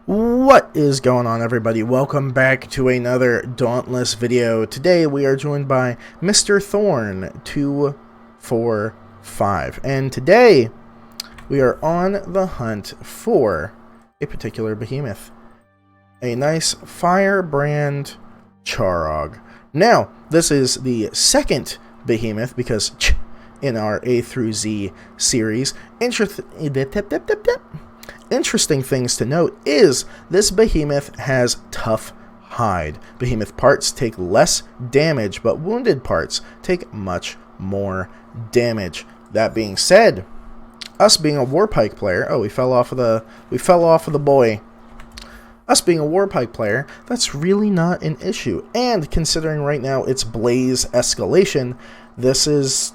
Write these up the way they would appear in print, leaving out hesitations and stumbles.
What is going on, everybody? Welcome back to another Dauntless video. Today we are joined by Mr. Thorn 245, and today we are on the hunt for a particular behemoth, a nice Firebrand Charrogg. Now, this is the second behemoth because in our A through Z series. Interesting things to note is this behemoth has tough hide. Behemoth parts take less damage, but wounded parts take much more damage. That being said, us being a Warpike player, we fell off of the boy. Us being a Warpike player, that's really not an issue. And considering right now it's Blaze Escalation, this is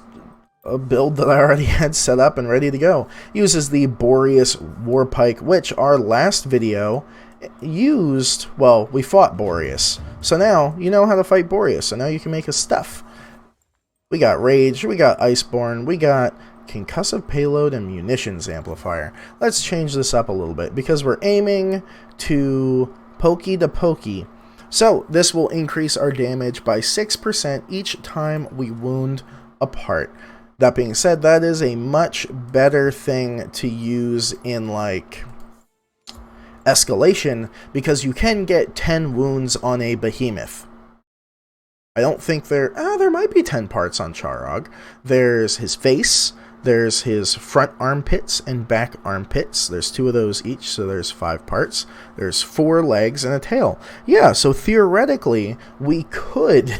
a build that I already had set up and ready to go. Uses the Boreas Warpike, which our last video used, well, we fought Boreas. So now you know how to fight Boreas, so now you can make his stuff. We got Rage, we got Iceborne, we got Concussive Payload and Munitions Amplifier. Let's change this up a little bit because we're aiming to pokey to pokey. So this will increase our damage by 6% each time we wound a part. That being said, that is a much better thing to use in, like, escalation, because you can get 10 wounds on a behemoth. I don't think there might be 10 parts on Charrogg. There's his face, there's his front armpits and back armpits. There's 2 of those each, so there's 5 parts. There's 4 legs and a tail. Yeah, so theoretically, we could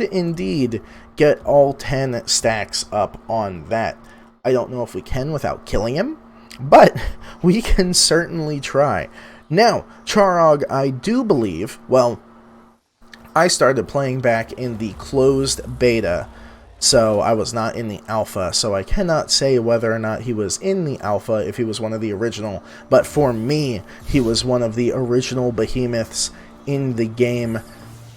indeed get all 10 stacks up on that. I don't know if we can without killing him, but we can certainly try. Now, Charrogg, I do believe, well, I started playing back in the closed beta, so I was not in the alpha, so I cannot say whether or not he was in the alpha, if he was one of the original, but for me, he was one of the original behemoths in the game.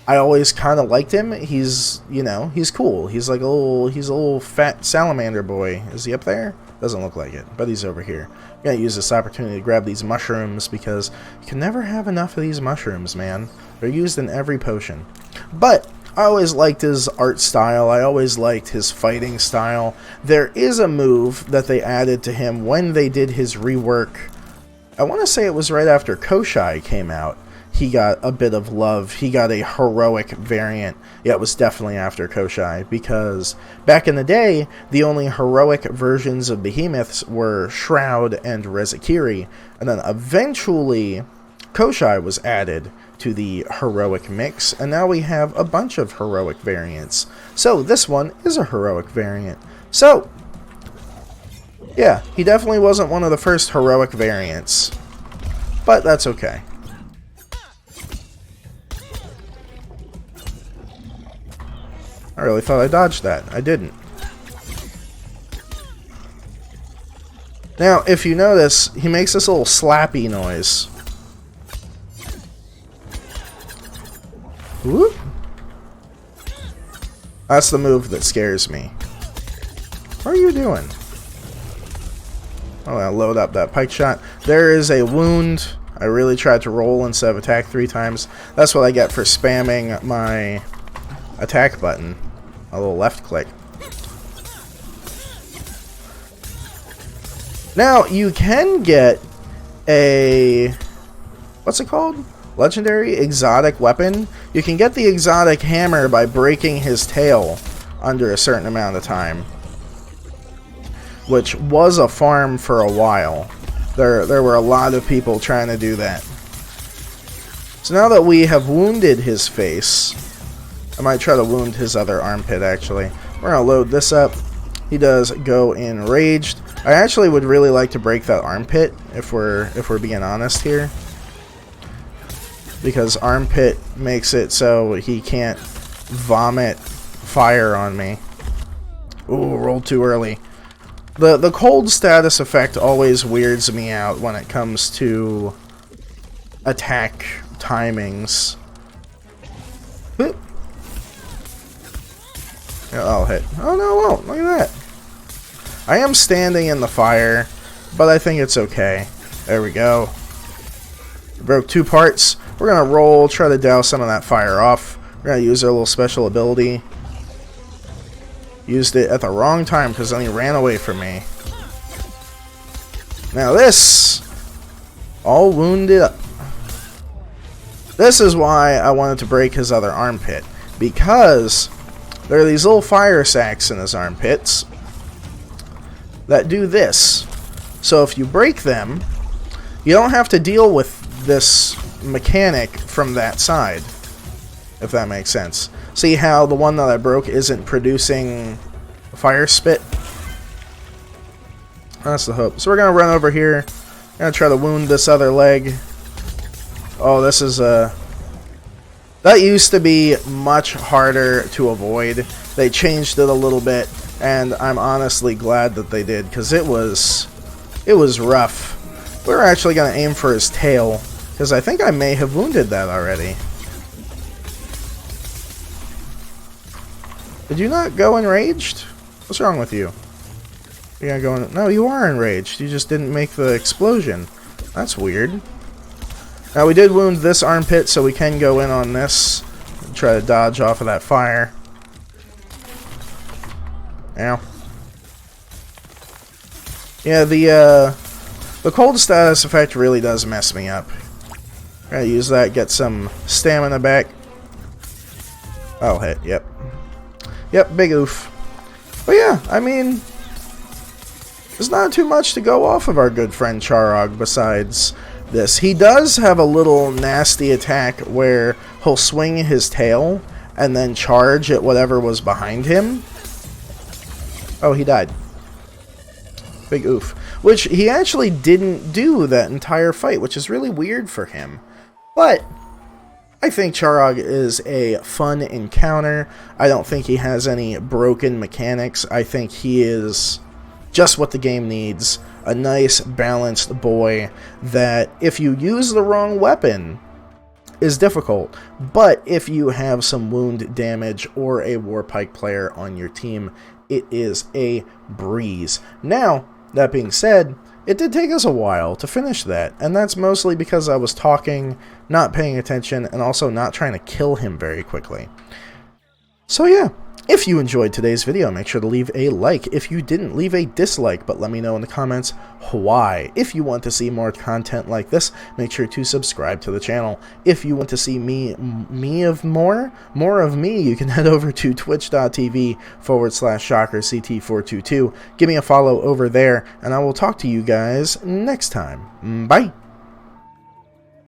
I always kind of liked him. He's, you know, he's cool. He's like a little fat salamander boy. Is he up there? Doesn't look like it, but he's over here. I'm gonna use this opportunity to grab these mushrooms because you can never have enough of these mushrooms, man. They're used in every potion. But I always liked his art style. I always liked his fighting style. There is a move that they added to him when they did his rework. I want to say it was right after Koshai came out. He got a bit of love. He got a heroic variant. Yeah, it was definitely after Koshai, because back in the day, the only heroic versions of behemoths were Shroud and Rezakiri, and then eventually Koshai was added to the heroic mix, and now we have a bunch of heroic variants. So this one is a heroic variant. So, yeah, he definitely wasn't one of the first heroic variants, but that's okay. I really thought I dodged that. I didn't. Now, if you notice, he makes this little slappy noise. Whoop. That's the move that scares me. What are you doing? Oh, I'll load up that pike shot. There is a wound. I really tried to roll instead of attack 3 times. That's what I get for spamming my attack button. A little left click. Now, you can get a... what's it called? Legendary exotic weapon. You can get the exotic hammer by breaking his tail under a certain amount of time, which was a farm for a while. There were a lot of people trying to do that. So now that we have wounded his face, I might try to wound his other armpit, actually. We're going to load this up. He does go enraged. I actually would really like to break that armpit, if we're being honest here, because armpit makes it so he can't vomit fire on me. Ooh, rolled too early. The cold status effect always weirds me out when it comes to attack timings. Boop. I'll hit. Oh no, it won't. Look at that. I am standing in the fire, but I think it's okay. There we go. Broke 2 parts. We're going to roll, try to douse some of that fire off. We're going to use our little special ability. Used it at the wrong time because then he ran away from me. Now this, all wounded up. This is why I wanted to break his other armpit. Because there are these little fire sacs in his armpits that do this. So if you break them, you don't have to deal with this mechanic from that side, if that makes sense. See how the one that I broke isn't producing fire spit? That's the hope. So we're going to run over here. Going to try to wound this other leg. Oh, this is that used to be much harder to avoid. They changed it a little bit, and I'm honestly glad that they did, because it was rough. We're actually going to aim for his tail, because I think I may have wounded that already. Did you not go enraged? What's wrong with you? You're gonna go in... No, you are enraged. You just didn't make the explosion. That's weird. Now, we did wound this armpit, so we can go in on this and try to dodge off of that fire. Ow. Yeah, the cold status effect really does mess me up. Gotta use that, get some stamina back. I'll hit, yep. Yep, big oof. But yeah, I mean, there's not too much to go off of our good friend Charrogg besides this. He does have a little nasty attack where he'll swing his tail and then charge at whatever was behind him. Oh, he died. Big oof. Which he actually didn't do that entire fight, which is really weird for him. But I think Charrogg is a fun encounter. I don't think he has any broken mechanics. I think he is just what the game needs. A nice, balanced boy that, if you use the wrong weapon, is difficult. But if you have some wound damage or a Warpike player on your team, it is a breeze. Now, that being said, it did take us a while to finish that, and that's mostly because I was talking, not paying attention, and also not trying to kill him very quickly. So yeah, if you enjoyed today's video, make sure to leave a like. If you didn't, leave a dislike, but let me know in the comments why. If you want to see more content like this, make sure to subscribe to the channel. If you want to see more of me, you can head over to twitch.tv/ShockerCT422. Give me a follow over there, and I will talk to you guys next time. Bye!